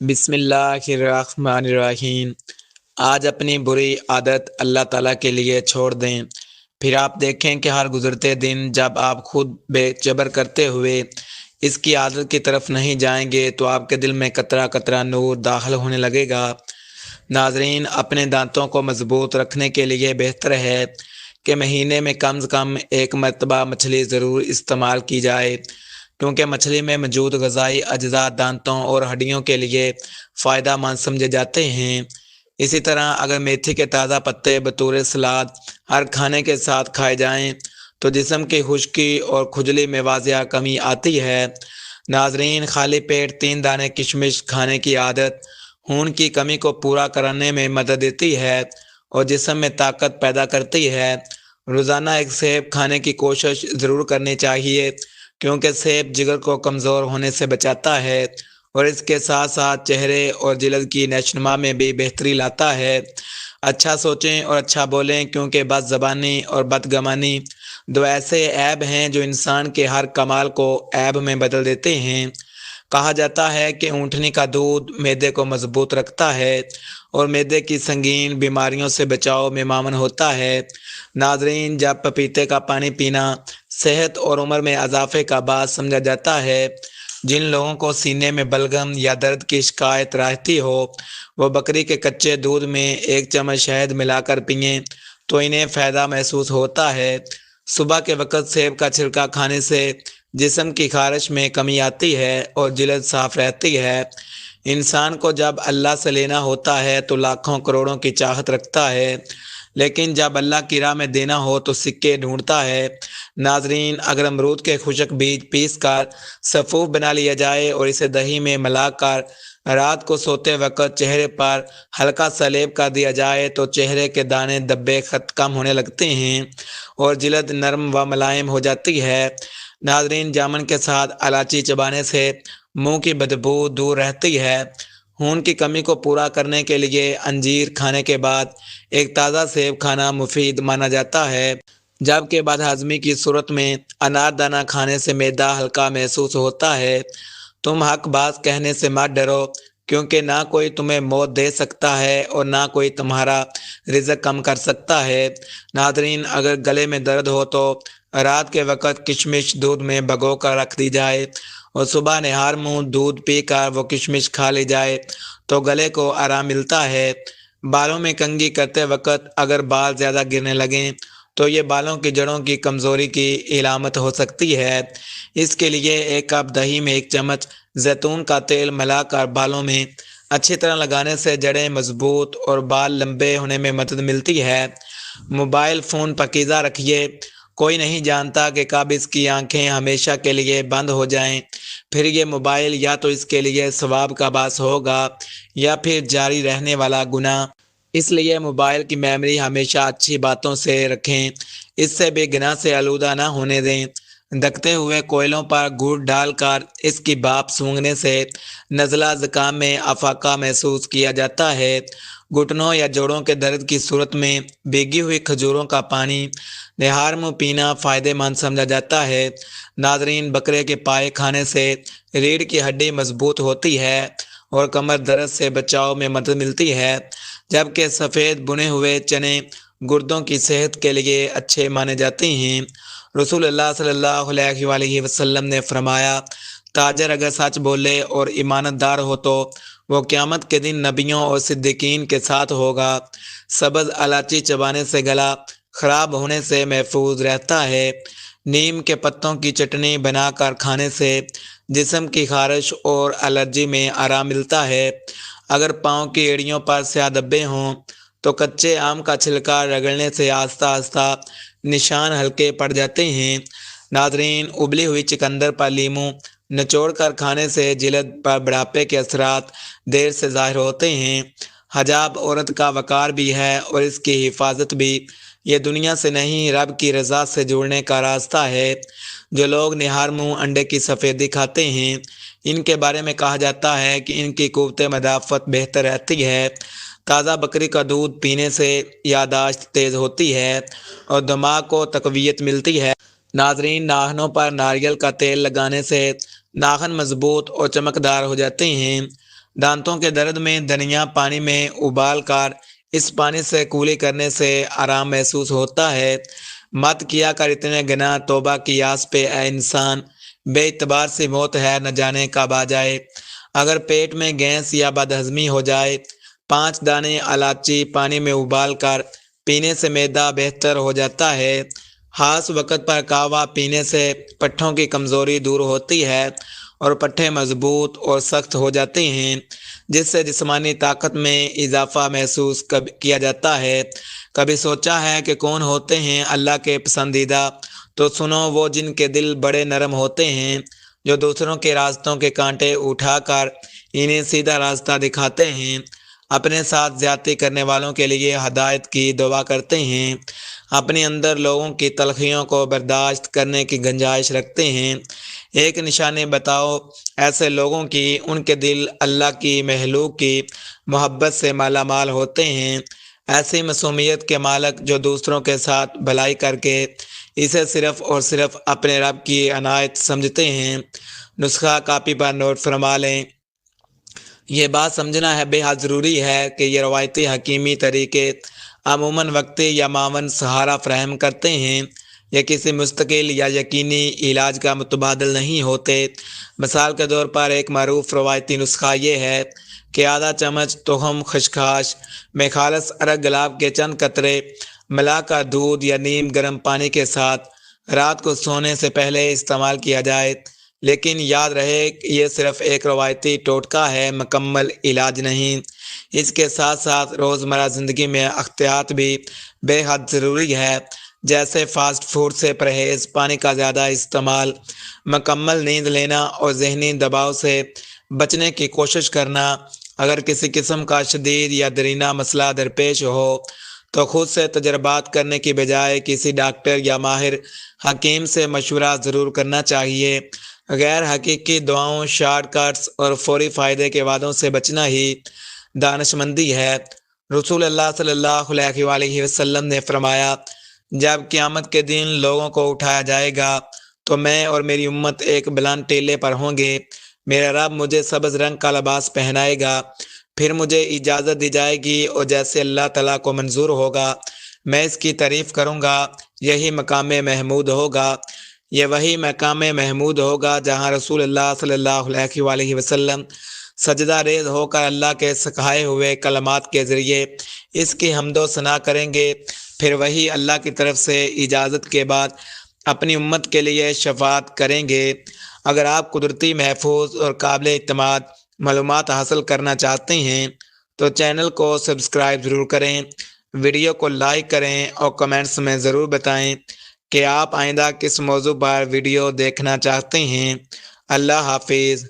بسم اللہ الرحمن الرحیم۔ آج اپنی بری عادت اللہ تعالیٰ کے لیے چھوڑ دیں، پھر آپ دیکھیں کہ ہر گزرتے دن جب آپ خود بے جبر کرتے ہوئے اس کی عادت کی طرف نہیں جائیں گے تو آپ کے دل میں قطرہ قطرہ نور داخل ہونے لگے گا۔ ناظرین، اپنے دانتوں کو مضبوط رکھنے کے لیے بہتر ہے کہ مہینے میں کم از کم ایک مرتبہ مچھلی ضرور استعمال کی جائے، کیونکہ مچھلی میں موجود غذائی اجزاء دانتوں اور ہڈیوں کے لیے فائدہ مند سمجھے جاتے ہیں۔ اسی طرح اگر میتھی کے تازہ پتے بطور سلاد ہر کھانے کے ساتھ کھائے جائیں تو جسم کی خشکی اور کھجلی میں واضح کمی آتی ہے۔ ناظرین، خالی پیٹ 3 دانے کشمش کھانے کی عادت خون کی کمی کو پورا کرنے میں مدد دیتی ہے اور جسم میں طاقت پیدا کرتی ہے۔ روزانہ ایک سیب کھانے کی کوشش ضرور کرنی چاہیے، کیونکہ سیب جگر کو کمزور ہونے سے بچاتا ہے اور اس کے ساتھ ساتھ چہرے اور جلد کی نشوونما میں بھی بہتری لاتا ہے۔ اچھا سوچیں اور اچھا بولیں، کیونکہ بد زبانی اور بدگمانی 2 ایسے عیب ہیں جو انسان کے ہر کمال کو عیب میں بدل دیتے ہیں۔ کہا جاتا ہے کہ اونٹنی کا دودھ معدے کو مضبوط رکھتا ہے اور معدے کی سنگین بیماریوں سے بچاؤ میں معاون ہوتا ہے۔ ناظرین، جب پپیتے کا پانی پینا صحت اور عمر میں اضافے کا باعث سمجھا جاتا ہے، جن لوگوں کو سینے میں بلغم یا درد کی شکایت رہتی ہو وہ بکری کے کچے دودھ میں 1 چمچ شہد ملا کر پئیں تو انہیں فائدہ محسوس ہوتا ہے۔ صبح کے وقت سیب کا چھلکا کھانے سے جسم کی خارش میں کمی آتی ہے اور جلد صاف رہتی ہے۔ انسان کو جب اللہ سے لینا ہوتا ہے تو لاکھوں کروڑوں کی چاہت رکھتا ہے، لیکن جب اللہ کی راہ میں دینا ہو تو سکے ڈھونڈتا ہے۔ ناظرین، اگر امرود کے خشک بیج پیس کر سفوف بنا لیا جائے اور اسے دہی میں ملا کر رات کو سوتے وقت چہرے پر ہلکا سا لیپ کر دیا جائے تو چہرے کے دانے دبے کم ہونے لگتے ہیں اور جلد نرم و ملائم ہو جاتی ہے۔ ناظرین، جامن کے ساتھ الائچی چبانے سے منہ کی بدبو دور رہتی ہے۔ خون کی کمی کو پورا کرنے کے لیے انجیر کھانے کے بعد ایک تازہ سیب کھانا مفید مانا جاتا ہے، جبکہ بعد ہضمی کی صورت میں انار دانہ کھانے سے معدہ ہلکا محسوس ہوتا ہے۔ تم حق بات کہنے سے مت ڈرو، کیونکہ نہ کوئی تمہیں موت دے سکتا ہے اور نہ کوئی تمہارا رزق کم کر سکتا ہے۔ ناظرین، اگر گلے میں درد ہو تو رات کے وقت کشمش دودھ میں بھگو کر رکھ دی جائے اور صبح نہار منہ دودھ پی کر وہ کشمش کھا لی جائے تو گلے کو آرام ملتا ہے۔ بالوں میں کنگھی کرتے وقت اگر بال زیادہ گرنے لگیں تو یہ بالوں کی جڑوں کی کمزوری کی علامت ہو سکتی ہے۔ اس کے لیے 1 کپ دہی میں 1 چمچ زیتون کا تیل ملا کر بالوں میں اچھی طرح لگانے سے جڑیں مضبوط اور بال لمبے ہونے میں مدد ملتی ہے۔ موبائل فون پاکیزہ رکھیے، کوئی نہیں جانتا کہ کب اس کی آنکھیں ہمیشہ کے لیے بند ہو جائیں، پھر یہ موبائل یا تو اس کے لیے ثواب کا باعث ہوگا یا پھر جاری رہنے والا گناہ۔ اس لیے موبائل کی میموری ہمیشہ اچھی باتوں سے رکھیں، اس سے بھی گناہ سے آلودہ نہ ہونے دیں۔ دکتے ہوئے کوئلوں پر گڑ ڈال کر اس کی بھاپ سونگھنے سے نزلہ زکام میں افاقہ محسوس کیا جاتا ہے۔ گھٹنوں یا جوڑوں کے درد کی صورت میں بھیگی ہوئی کھجوروں کا پانی نہار منہ پینا فائدہ مند سمجھا جاتا ہے۔ ناظرین، بکرے کے پائے کھانے سے ریڑھ کی ہڈی مضبوط ہوتی ہے اور کمر درد سے بچاؤ میں مدد ملتی ہے، جبکہ سفید بنے ہوئے چنے گردوں کی صحت کے لیے اچھے مانے جاتے ہیں۔ رسول اللہ صلی اللہ علیہ وآلہ وسلم نے فرمایا، تاجر اگر سچ بولے اور ایمانت دار ہو تو وہ قیامت کے دن نبیوں اور صدیقین کے ساتھ ہوگا۔ سبز الائچی چبانے سے گلا خراب ہونے سے محفوظ رہتا ہے۔ نیم کے پتوں کی چٹنی بنا کر کھانے سے جسم کی خارش اور الرجی میں آرام ملتا ہے۔ اگر پاؤں کی ایڑیوں پر سیاہ دھبے ہوں تو کچے آم کا چھلکا رگڑنے سے آہستہ آہستہ نشان ہلکے پڑ جاتے ہیں۔ ناظرین، ابلی ہوئی چقندر پر لیموں نچوڑ کر کھانے سے جلد پر بڑھاپے کے اثرات دیر سے ظاہر ہوتے ہیں۔ حجاب عورت کا وقار بھی ہے اور اس کی حفاظت بھی۔ یہ دنیا سے نہیں، رب کی رضا سے جڑنے کا راستہ ہے۔ جو لوگ نہار منہ انڈے کی سفیدی کھاتے ہیں، ان کے بارے میں کہا جاتا ہے کہ ان کی قوت مدافعت بہتر رہتی ہے۔ تازہ بکری کا دودھ پینے سے یادداشت تیز ہوتی ہے اور دماغ کو تقویت ملتی ہے۔ ناظرین، ناخنوں پر ناریل کا تیل لگانے سے ناخن مضبوط اور چمکدار ہو جاتے ہیں۔ دانتوں کے درد میں دھنیا پانی میں ابال کر اس پانی سے کولی کرنے سے آرام محسوس ہوتا ہے۔ مت کیا کر اتنے گناہ، توبہ کی آس پہ اے انسان، بے اعتبار سی موت ہے نہ جانے کب آ جائے۔ اگر پیٹ میں گیس یا بدہضمی ہو جائے، 5 دانے الائچی پانی میں ابال کر پینے سے معدہ بہتر ہو جاتا ہے۔ خاص وقت پر قہوہ پینے سے پٹھوں کی کمزوری دور ہوتی ہے اور پٹھے مضبوط اور سخت ہو جاتے ہیں، جس سے جسمانی طاقت میں اضافہ محسوس کیا جاتا ہے۔ کبھی سوچا ہے کہ کون ہوتے ہیں اللہ کے پسندیدہ؟ تو سنو، وہ جن کے دل بڑے نرم ہوتے ہیں، جو دوسروں کے راستوں کے کانٹے اٹھا کر انہیں سیدھا راستہ دکھاتے ہیں، اپنے ساتھ زیادتی کرنے والوں کے لیے ہدایت کی دعا کرتے ہیں، اپنے اندر لوگوں کی تلخیوں کو برداشت کرنے کی گنجائش رکھتے ہیں۔ ایک نشانی بتاؤ ایسے لوگوں کی، ان کے دل اللہ کی محلوق کی محبت سے مالا مال ہوتے ہیں، ایسی معصومیت کے مالک جو دوسروں کے ساتھ بھلائی کر کے اسے صرف اور صرف اپنے رب کی عنایت سمجھتے ہیں۔ نسخہ کاپی پر نوٹ فرما لیں۔ یہ بات سمجھنا ہے بے حد ضروری ہے کہ یہ روایتی حکیمی طریقے عموماً وقتی یا معاون سہارا فراہم کرتے ہیں، یہ کسی مستقل یا یقینی علاج کا متبادل نہیں ہوتے۔ مثال کے طور پر ایک معروف روایتی نسخہ یہ ہے کہ آدھا چمچ تخم خشخاش میں خالص ارگ گلاب کے چند قطرے ملا کر دودھ یا نیم گرم پانی کے ساتھ رات کو سونے سے پہلے استعمال کیا جائے۔ لیکن یاد رہے کہ یہ صرف ایک روایتی ٹوٹکا ہے، مکمل علاج نہیں۔ اس کے ساتھ ساتھ روزمرہ زندگی میں احتیاط بھی بے حد ضروری ہے، جیسے فاسٹ فوڈ سے پرہیز، پانی کا زیادہ استعمال، مکمل نیند لینا اور ذہنی دباؤ سے بچنے کی کوشش کرنا۔ اگر کسی قسم کا شدید یا دیرینہ مسئلہ درپیش ہو تو خود سے تجربات کرنے کی بجائے کسی ڈاکٹر یا ماہر حکیم سے مشورہ ضرور کرنا چاہیے۔ غیر حقیقی دعاؤں، شارٹ کٹس اور فوری فائدے کے وعدوں سے بچنا ہی دانشمندی ہے۔ رسول اللہ صلی اللہ علیہ وآلہ وسلم نے فرمایا، جب قیامت کے دن لوگوں کو اٹھایا جائے گا تو میں اور میری امت ایک بلند ٹیلے پر ہوں گے، میرا رب مجھے سبز رنگ کا لباس پہنائے گا، پھر مجھے اجازت دی جائے گی اور جیسے اللہ تعالیٰ کو منظور ہوگا میں اس کی تعریف کروں گا۔ یہی مقام محمود ہوگا، یہ وہی مقام محمود ہوگا جہاں رسول اللہ صلی اللہ علیہ وآلہ وسلم سجدہ ریز ہو کر اللہ کے سکھائے ہوئے کلمات کے ذریعے اس کی حمد و ثنا کریں گے، پھر وہی اللہ کی طرف سے اجازت کے بعد اپنی امت کے لیے شفاعت کریں گے۔ اگر آپ قدرتی، محفوظ اور قابل اعتماد معلومات حاصل کرنا چاہتے ہیں تو چینل کو سبسکرائب ضرور کریں، ویڈیو کو لائک کریں اور کمنٹس میں ضرور بتائیں کہ آپ آئندہ کس موضوع پر ویڈیو دیکھنا چاہتے ہیں۔ اللہ حافظ۔